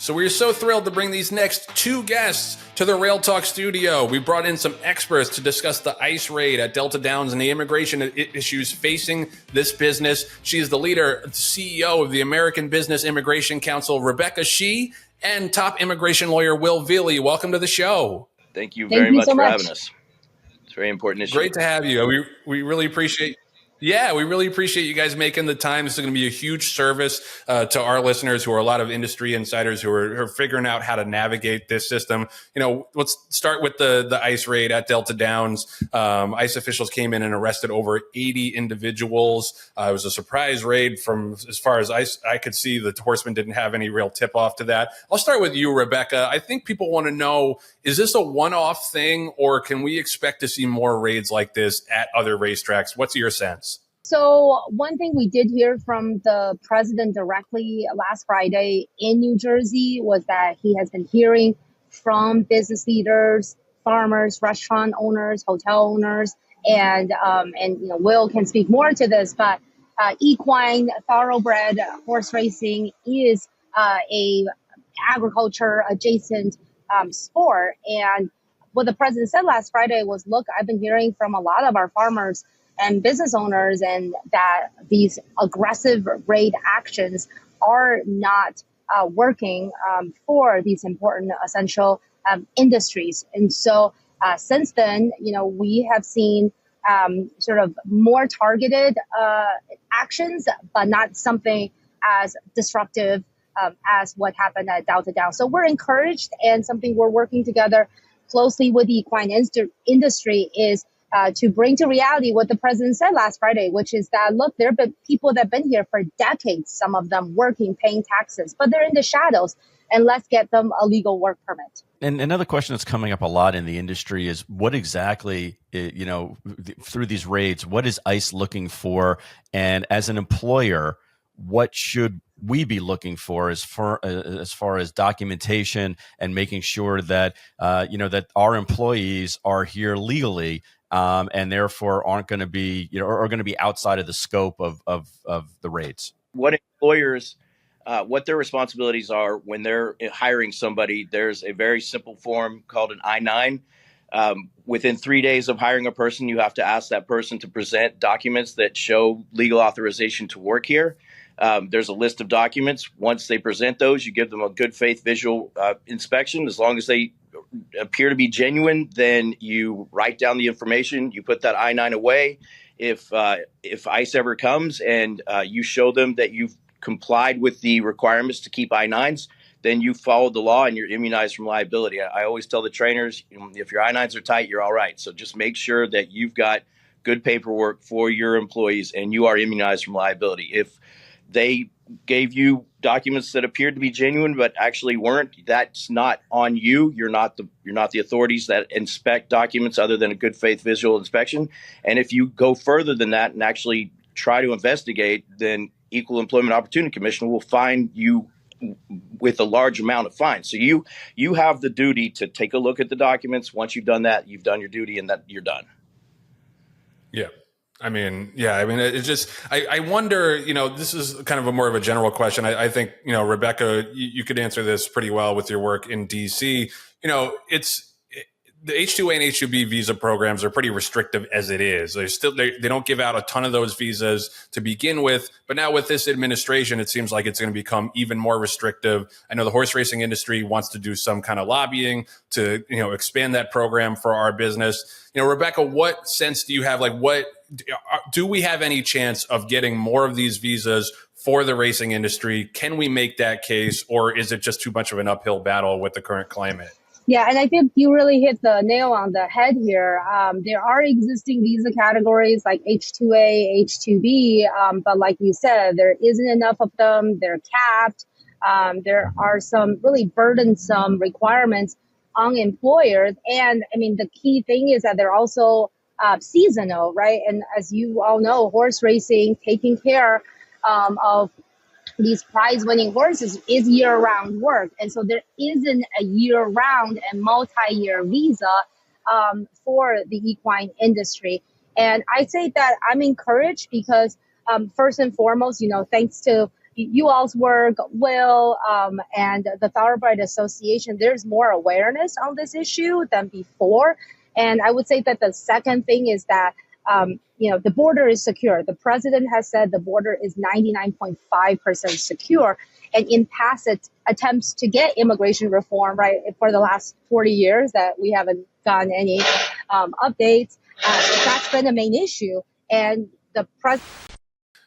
So we're so thrilled to bring these next two guests to the Rail Talk studio. We brought in some experts to discuss the ICE raid at Delta Downs and the immigration issues facing this business. She is the leader, CEO of the American Business Immigration Council, Rebecca Shih, and top immigration lawyer Will Velie. Welcome to the show. Thank you very much for having us. It's a very important issue. Great to have you. We really appreciate. Yeah, we really appreciate you guys making the time. This is going to be a huge service to our listeners, who are a lot of industry insiders who are figuring out how to navigate this system. You know, let's start with the ICE raid at Delta Downs. ICE officials came in and arrested over 80 individuals. It was a surprise raid from as far as I could see. The horsemen didn't have any real tip off to that. I'll start with you, Rebecca. I think people want to know, is this a one-off thing, or can we expect to see more raids like this at other racetracks? What's your sense? So one thing we did hear from the president directly last Friday in New Jersey was that he has been hearing from business leaders, farmers, restaurant owners, hotel owners, and Will can speak more to this, but equine thoroughbred horse racing is a agriculture adjacent sport. And what the president said last Friday was, look, I've been hearing from a lot of our farmers and business owners, and that these aggressive raid actions are not working for these important essential industries. And so since then, we have seen sort of more targeted actions, but not something as disruptive as what happened at Delta Downs. So we're encouraged, and something we're working together closely with the equine industry is to bring to reality what the president said last Friday, which is that, look, there have been people that have been here for decades, some of them working, paying taxes, but they're in the shadows, and let's get them a legal work permit. And another question that's coming up a lot in the industry is, what exactly, through these raids, what is ICE looking for? And as an employer, what should we be looking for as far as documentation and making sure that that our employees are here legally, and therefore aren't going to be are going to be outside of the scope of the raids? What employers, what their responsibilities are when they're hiring somebody. There's a very simple form called an I-9. Within 3 days of hiring a person, you have to ask that person to present documents that show legal authorization to work here. There's a list of documents. Once they present those, you give them a good faith visual inspection. As long as they appear to be genuine, then you write down the information. You put that I-9 away. If ICE ever comes and you show them that you've complied with the requirements to keep I-9s, then you followed the law and you're immunized from liability. I always tell the trainers, if your I-9s are tight, you're all right. So just make sure that you've got good paperwork for your employees and you are immunized from liability. If they gave you documents that appeared to be genuine but actually weren't, that's not on you. You're not the authorities that inspect documents other than a good faith visual inspection. And if you go further than that and actually try to investigate, then Equal Employment Opportunity Commission will fine you with a large amount of fines. So you have the duty to take a look at the documents. Once you've done that, you've done your duty, and that you're done. Yeah. It's just, I wonder, this is kind of a more of a general question. I think, Rebecca, you could answer this pretty well with your work in DC. The H-2A and H-2B visa programs are pretty restrictive as it is. They don't give out a ton of those visas to begin with, but now with this administration, it seems like it's going to become even more restrictive. I know the horse racing industry wants to do some kind of lobbying to, expand that program for our business. Rebecca, what sense do you have? Do we have any chance of getting more of these visas for the racing industry? Can we make that case, or is it just too much of an uphill battle with the current climate? Yeah, and I think you really hit the nail on the head here. There are existing visa categories like H-2A, H-2B, but like you said, there isn't enough of them. They're capped. There are some really burdensome requirements on employers. And the key thing is that they're also seasonal, right? And as you all know, horse racing, taking care of these prize-winning horses is year-round work. And so there isn't a year-round and multi-year visa for the equine industry. And I say that I'm encouraged because first and foremost, thanks to you all's work, Will, and the Thoroughbred Association, there's more awareness on this issue than before. And I would say that the second thing is that, the border is secure. The president has said the border is 99.5% secure. And in past attempts to get immigration reform, right, for the last 40 years that we haven't gotten any updates, that's been the main issue. And the president.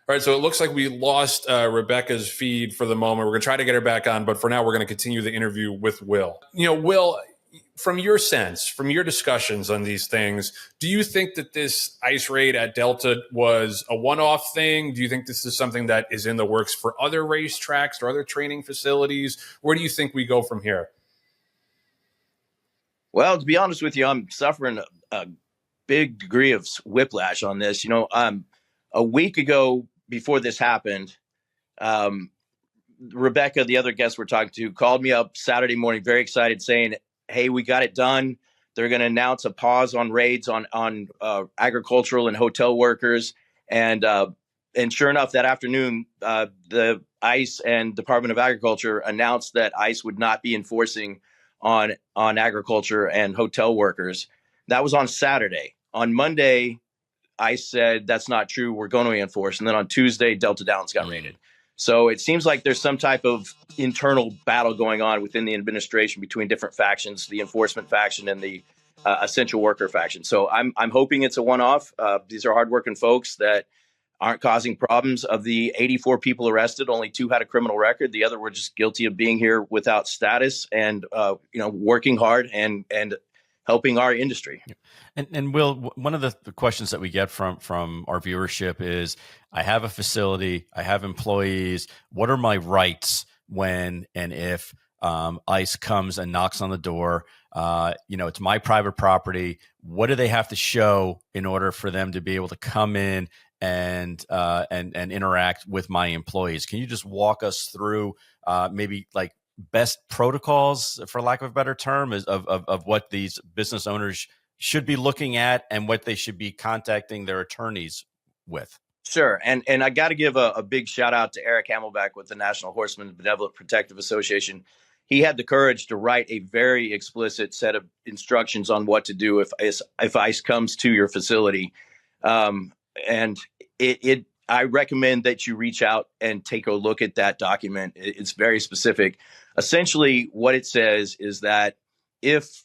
All right, so it looks like we lost Rebecca's feed for the moment. We're going to try to get her back on, but for now, we're going to continue the interview with Will. Will, from your sense, from your discussions on these things, do you think that this ICE raid at Delta was a one-off thing? Do you think this is something that is in the works for other racetracks or other training facilities? Where do you think we go from here? Well, to be honest with you, I'm suffering a big degree of whiplash on this. A week ago, before this happened, Rebecca, the other guest we're talking to, called me up Saturday morning, very excited, saying, "Hey, we got it done. They're going to announce a pause on raids on agricultural and hotel workers." And sure enough, that afternoon, the ICE and Department of Agriculture announced that ICE would not be enforcing on agriculture and hotel workers. That was on Saturday. On Monday, ICE said that's not true. We're going to enforce. And then on Tuesday, Delta Downs got raided. So it seems like there's some type of internal battle going on within the administration between different factions, the enforcement faction and the essential worker faction. So I'm hoping it's a one-off. These are hardworking folks that aren't causing problems. Of the 84 people arrested, only 2 had a criminal record. The other were just guilty of being here without status and working hard and helping our industry. And Will, one of the questions that we get from our viewership is, I have a facility, I have employees. What are my rights when and if ICE comes and knocks on the door? It's my private property. What do they have to show in order for them to be able to come in and interact with my employees? Can you just walk us through maybe like best protocols, for lack of a better term, of what these business owners should be looking at and what they should be contacting their attorneys with? Sure. And I got to give a big shout out to Eric Hamelback with the National Horsemen Benevolent Protective Association. He had the courage to write a very explicit set of instructions on what to do if ICE comes to your facility. And I recommend that you reach out and take a look at that document. It's very specific. Essentially, what it says is that if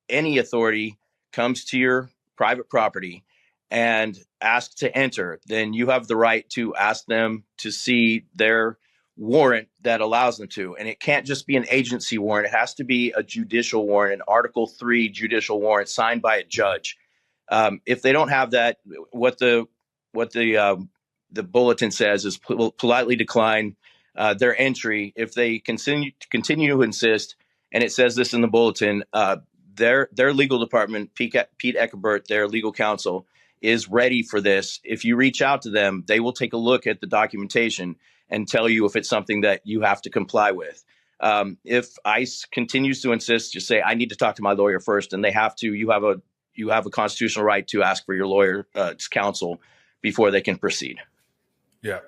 any authority comes to your private property and asks to enter, then you have the right to ask them to see their warrant that allows them to. And it can't just be an agency warrant. It has to be a judicial warrant, an Article 3 judicial warrant signed by a judge. If they don't have that, what the bulletin says is politely decline their entry. If they continue to insist, and it says this in the bulletin, their legal department, Pete Eckebert, their legal counsel, is ready for this. If you reach out to them, they will take a look at the documentation and tell you if it's something that you have to comply with. If ICE continues to insist, just say, "I need to talk to my lawyer first," and they have to. You have a constitutional right to ask for your lawyer's counsel before they can proceed. Yeah.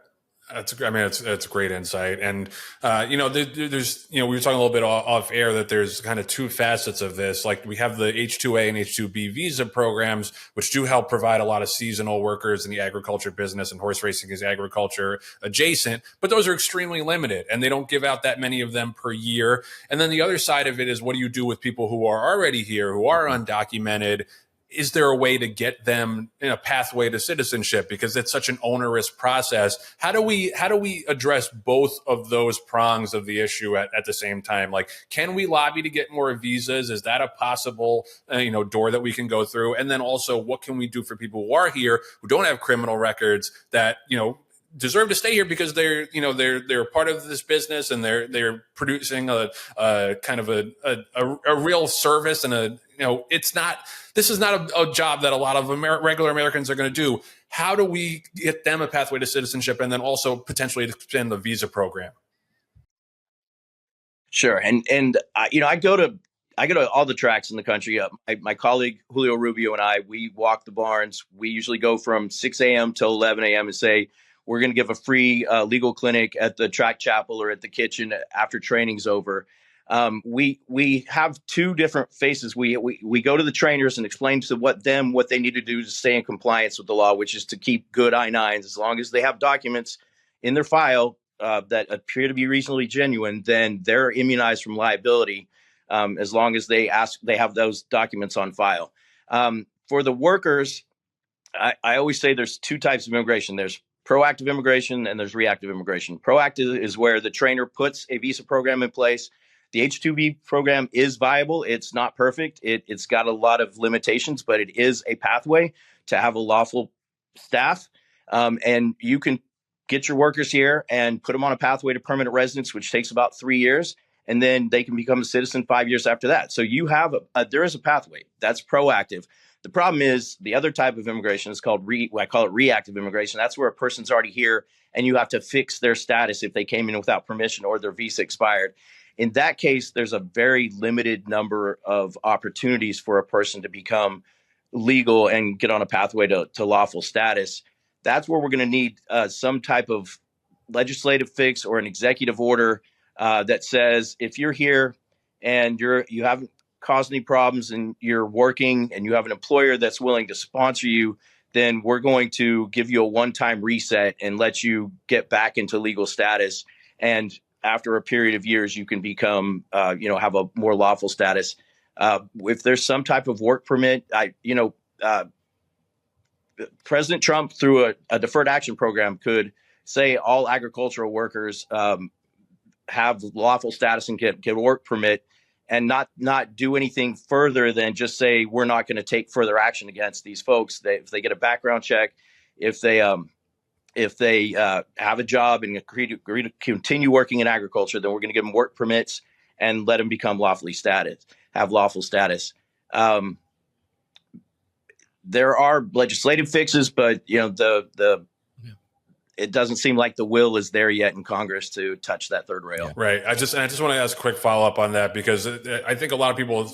It's great insight. And, there's, we were talking a little bit off air that there's kind of two facets of this. Like we have the H-2A and H-2B visa programs, which do help provide a lot of seasonal workers in the agriculture business, and horse racing is agriculture adjacent, but those are extremely limited and they don't give out that many of them per year. And then the other side of it is, what do you do with people who are already here, who are undocumented? Is there a way to get them in a pathway to citizenship? Because it's such an onerous process. How do we address both of those prongs of the issue at the same time? Like, can we lobby to get more visas? Is that a possible, door that we can go through? And then also, what can we do for people who are here, who don't have criminal records, that, deserve to stay here because they're part of this business and they're producing a kind of a real service, and this is not a job that a lot of regular Americans are going to do. How do we get them a pathway to citizenship, and then also potentially expand the visa program? Sure. And I go to all the tracks in the country. My colleague Julio Rubio and I, we walk the barns. We usually go from 6 a.m. till 11 a.m. and say, we're going to give a free legal clinic at the track chapel or at the kitchen after training's over. We have two different phases. We go to the trainers and explain to what they need to do to stay in compliance with the law, which is to keep good I-9s. As long as they have documents in their file that appear to be reasonably genuine, then they're immunized from liability, as long as they have those documents on file. For the workers, I always say there's two types of immigration. There's proactive immigration and there's reactive immigration. Proactive is where the trainer puts a visa program in place. The H-2B program is viable. It's not perfect. It's got a lot of limitations, but it is a pathway to have a lawful staff. And you can get your workers here and put them on a pathway to permanent residence, which takes about 3 years. And then they can become a citizen 5 years after that. So you have there is a pathway that's proactive. The problem is the other type of immigration is called I call it reactive immigration. That's where a person's already here and you have to fix their status if they came in without permission or their visa expired. In that case, there's a very limited number of opportunities for a person to become legal and get on a pathway to lawful status. That's where we're going to need some type of legislative fix or an executive order that says if you're here and you haven't caused any problems and you're working and you have an employer that's willing to sponsor you, then we're going to give you a one-time reset and let you get back into legal status. And after a period of years, you can become, have a more lawful status. If there's some type of work permit, President Trump, through a deferred action program, could say all agricultural workers have lawful status and get a work permit, and not do anything further than just say we're not going to take further action against these folks. If they get a background check, if they have a job and agree to continue working in agriculture, then we're going to give them work permits and let them become lawful status. There are legislative fixes, but it doesn't seem like the will is there yet in Congress to touch that third rail. Right. I just want to ask a quick follow up on that, because I think a lot of people,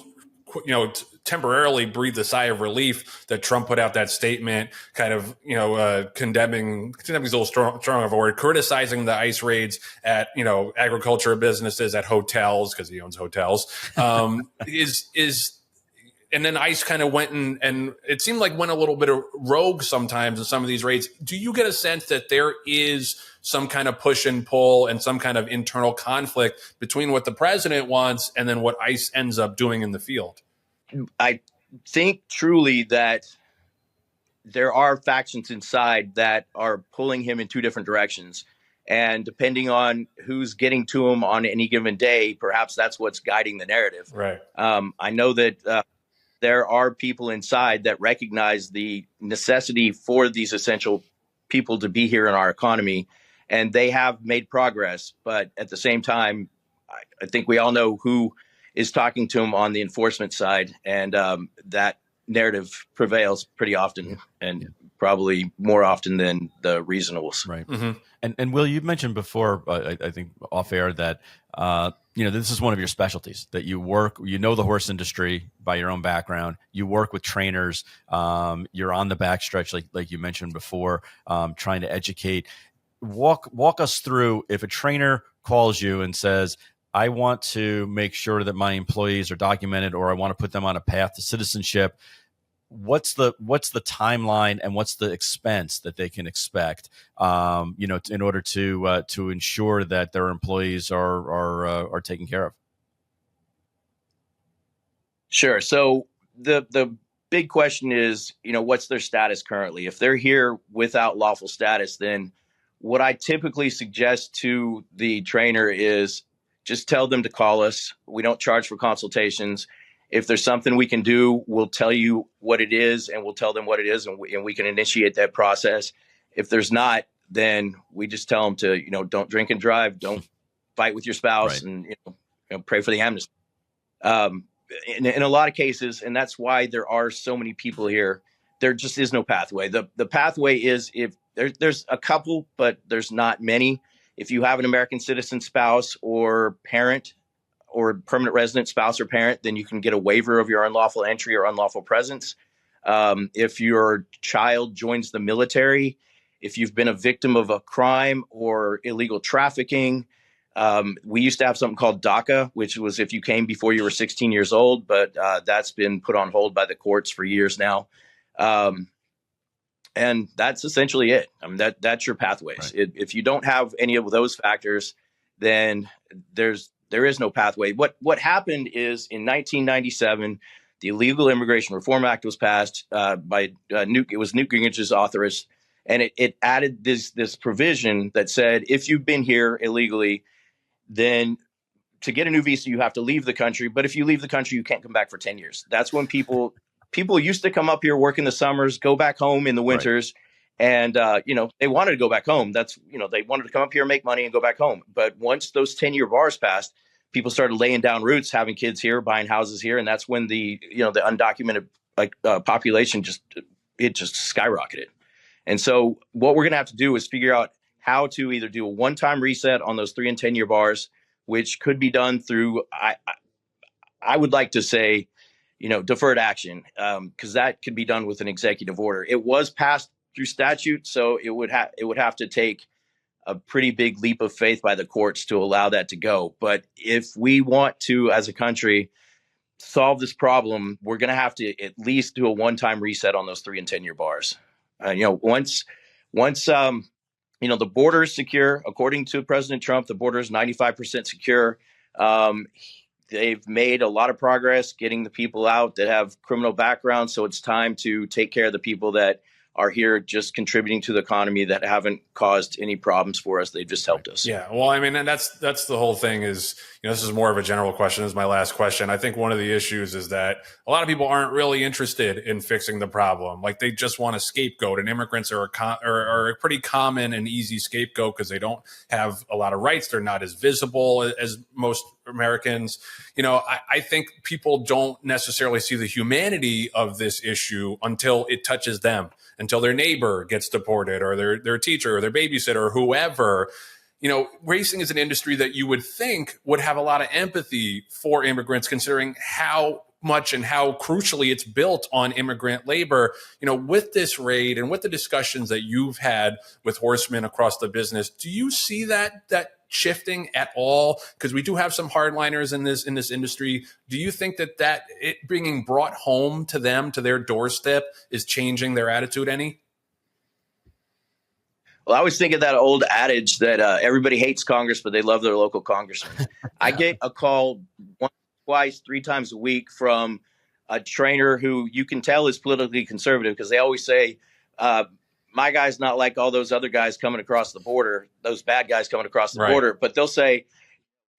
temporarily breathed a sigh of relief that Trump put out that statement, kind of, condemning is a little strong of a word, criticizing the ICE raids at, agriculture businesses, at hotels, because he owns hotels. And then ICE kind of went and it seemed like went a little bit of rogue sometimes in some of these raids. Do you get a sense that there is some kind of push and pull and some kind of internal conflict between what the president wants and then what ICE ends up doing in the field? I think truly that there are factions inside that are pulling him in two different directions. And depending on who's getting to him on any given day, perhaps that's what's guiding the narrative. Right. I know that there are people inside that recognize the necessity for these essential people to be here in our economy, and they have made progress. But at the same time, I think we all know who is talking to them on the enforcement side, and that narrative prevails pretty often, and probably more often than the reasonableness. Right. Mm-hmm. And Will, you mentioned before, I think off air, that this is one of your specialties, that you work, the horse industry by your own background. You work with trainers. You're on the backstretch, like you mentioned before, trying to educate. Walk us through, if a trainer calls you and says, I want to make sure that my employees are documented, or I want to put them on a path to citizenship. What's the timeline and what's the expense that they can expect, in order to ensure that their employees are taken care of? Sure. So the big question is, what's their status currently? If they're here without lawful status, then what I typically suggest to the trainer is just tell them to call us. We don't charge for consultations. If there's something we can do, we'll tell you what it is, and we'll tell them what it is, and we can initiate that process. If there's not, then we just tell them to, don't drink and drive, don't fight with your spouse, right, and pray for the amnesty. In a lot of cases, and that's why there are so many people here, there just is no pathway. The pathway is, if there's a couple, but there's not many. If you have an American citizen spouse or parent, or permanent resident spouse or parent, then you can get a waiver of your unlawful entry or unlawful presence. If your child joins the military, if you've been a victim of a crime or illegal trafficking. We used to have something called DACA, which was if you came before you were 16 years old, but that's been put on hold by the courts for years now. And that's essentially it. I mean, that's your pathways. Right. If you don't have any of those factors, then there is no pathway. What happened is in 1997, the Illegal Immigration Reform Act was passed by it was Newt Gingrich's authors, and it added this provision that said if you've been here illegally, then to get a new visa you have to leave the country. But if you leave the country, you can't come back for 10 years. That's when people used to come up here, work in the summers, go back home in the winters. Right. And, they wanted to go back home. They wanted to come up here, make money and go back home. But once those 10-year bars passed, people started laying down roots, having kids here, buying houses here. And that's when the undocumented population just skyrocketed. And so what we're going to have to do is figure out how to either do a one-time reset on those 3 and 10-year bars, which could be done through, I would like to say, deferred action, because that could be done with an executive order. It was passed through statute, so it would have to take a pretty big leap of faith by the courts to allow that to go. But if we want to, as a country, solve this problem, we're going to have to at least do a one-time reset on those 3 and 10-year bars. Once the border is secure, according to President Trump, the border is 95% secure. They've made a lot of progress getting the people out that have criminal backgrounds. So it's time to take care of the people that are here just contributing to the economy that haven't caused any problems for us. They've just helped us. Yeah. Well, I mean, and that's the whole thing is, this is more of a general question. This is my last question. I think one of the issues is that a lot of people aren't really interested in fixing the problem. Like they just want a scapegoat, and immigrants are a pretty common and easy scapegoat because they don't have a lot of rights. They're not as visible as most Americans. I think people don't necessarily see the humanity of this issue until it touches them, until their neighbor gets deported or their teacher or their babysitter or whoever. Racing is an industry that you would think would have a lot of empathy for immigrants, considering how much and how crucially it's built on immigrant labor. With this raid and with the discussions that you've had with horsemen across the business, do you see that shifting at all? Because we do have some hardliners in this industry. Do you think that it being brought home to them, to their doorstep, is changing their attitude any? Well, I always think of that old adage that everybody hates Congress, but they love their local congressman. I get a call once, twice, 3 times a week from a trainer who you can tell is politically conservative, because they always say, my guy's not like all those other guys coming across the border, those bad guys coming across the border. But they'll say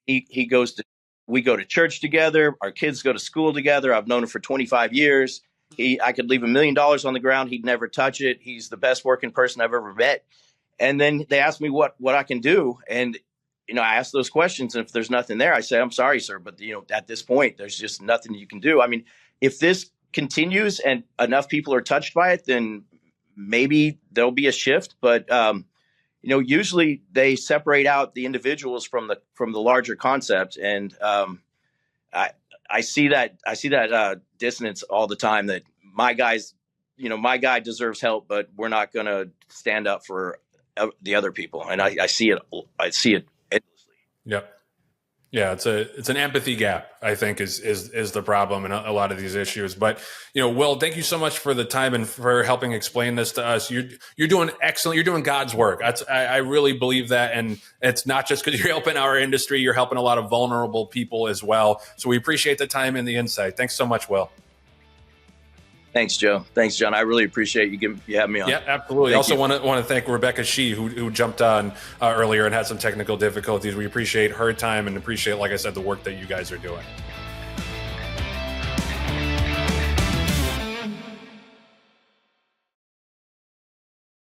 we go to church together. Our kids go to school together. I've known him for 25 years. I could leave $1 million on the ground. He'd never touch it. He's the best working person I've ever met. And then they ask me what I can do. And, I ask those questions. And if there's nothing there, I say, I'm sorry, sir. But, at this point, there's just nothing you can do. I mean, if this continues and enough people are touched by it, then maybe there'll be a shift. But, usually they separate out the individuals from the larger concept. And I see that dissonance all the time, that my guy deserves help, but we're not going to stand up for the other people. And I see it endlessly. Yep. Yeah, it's an empathy gap, I think, is the problem in a lot of these issues. But Will, thank you so much for the time and for helping explain this to us. You're doing excellent. You're doing God's work. I really believe that, and it's not just because you're helping our industry. You're helping a lot of vulnerable people as well. So we appreciate the time and the insight. Thanks so much, Will. Thanks, Joe. Thanks, John. I really appreciate you having me on. Yeah, absolutely. I also want to thank Rebecca Shee, who jumped on earlier and had some technical difficulties. We appreciate her time and appreciate, like I said, the work that you guys are doing.